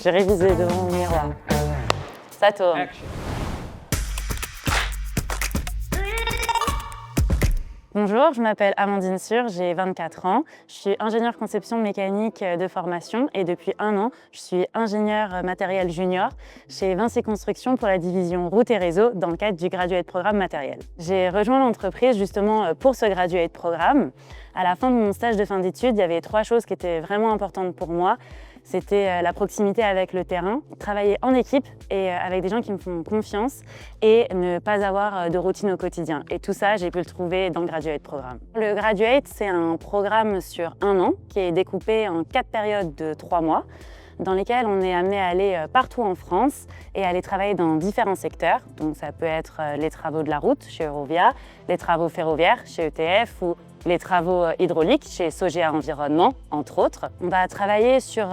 J'ai révisé devant le miroir. Ça tourne. Action. Bonjour, je m'appelle Amandine Sur, j'ai 24 ans. Je suis ingénieure conception mécanique de formation et depuis 1 an, je suis ingénieure matériel junior chez Vinci Construction pour la division route et réseau dans le cadre du Graduate Programme matériel. J'ai rejoint l'entreprise justement pour ce Graduate Programme. À la fin de mon stage de fin d'études, il y avait 3 choses qui étaient vraiment importantes pour moi. C'était la proximité avec le terrain, travailler en équipe et avec des gens qui me font confiance et ne pas avoir de routine au quotidien. Et tout ça, j'ai pu le trouver dans le Graduate Programme. Le Graduate, c'est un programme sur 1 an qui est découpé en 4 périodes de 3 mois dans lesquelles on est amené à aller partout en France et à aller travailler dans différents secteurs. Donc ça peut être les travaux de la route chez Eurovia, les travaux ferroviaires chez ETF ou les travaux hydrauliques chez Sogea Environnement, entre autres. On va travailler sur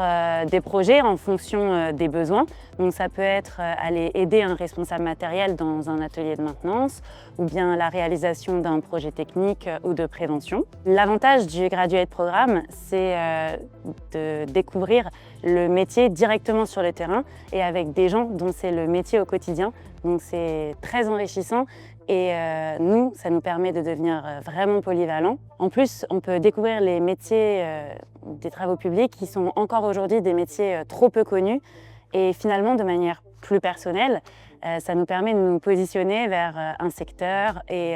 des projets en fonction des besoins. Donc ça peut être aller aider un responsable matériel dans un atelier de maintenance ou bien la réalisation d'un projet technique ou de prévention. L'avantage du Graduate Programme, c'est de découvrir le métier directement sur le terrain et avec des gens dont c'est le métier au quotidien. Donc c'est très enrichissant. Et nous, ça nous permet de devenir vraiment polyvalents. En plus, on peut découvrir les métiers des travaux publics qui sont encore aujourd'hui des métiers trop peu connus. Et finalement, de manière plus personnelle, ça nous permet de nous positionner vers un secteur et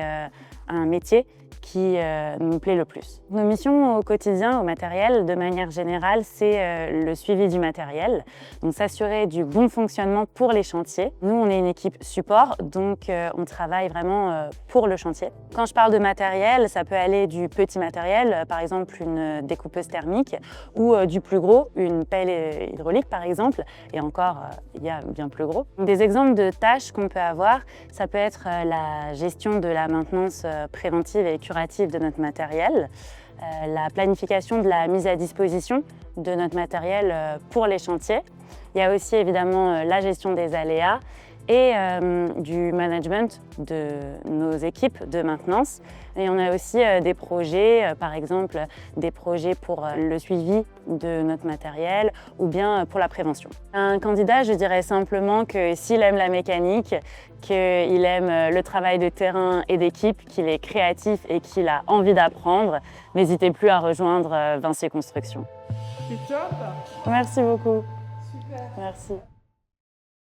un métier qui nous plaît le plus. Nos missions au quotidien, au matériel, de manière générale, c'est le suivi du matériel, donc s'assurer du bon fonctionnement pour les chantiers. Nous, on est une équipe support, donc on travaille vraiment pour le chantier. Quand je parle de matériel, ça peut aller du petit matériel, par exemple une découpeuse thermique, ou du plus gros, une pelle hydraulique par exemple, et encore, il y a bien plus gros. Des exemples de tâches qu'on peut avoir, ça peut être la gestion de la maintenance préventive et curative de notre matériel, la planification de la mise à disposition de notre matériel pour les chantiers. Il y a aussi évidemment la gestion des aléas et du management de nos équipes de maintenance. Et on a aussi des projets, par exemple des projets pour le suivi de notre matériel ou bien pour la prévention. Un candidat, je dirais simplement que s'il aime la mécanique, qu'il aime le travail de terrain et d'équipe, qu'il est créatif et qu'il a envie d'apprendre, n'hésitez plus à rejoindre Vinci Construction. C'est top. Merci beaucoup. Super. Merci.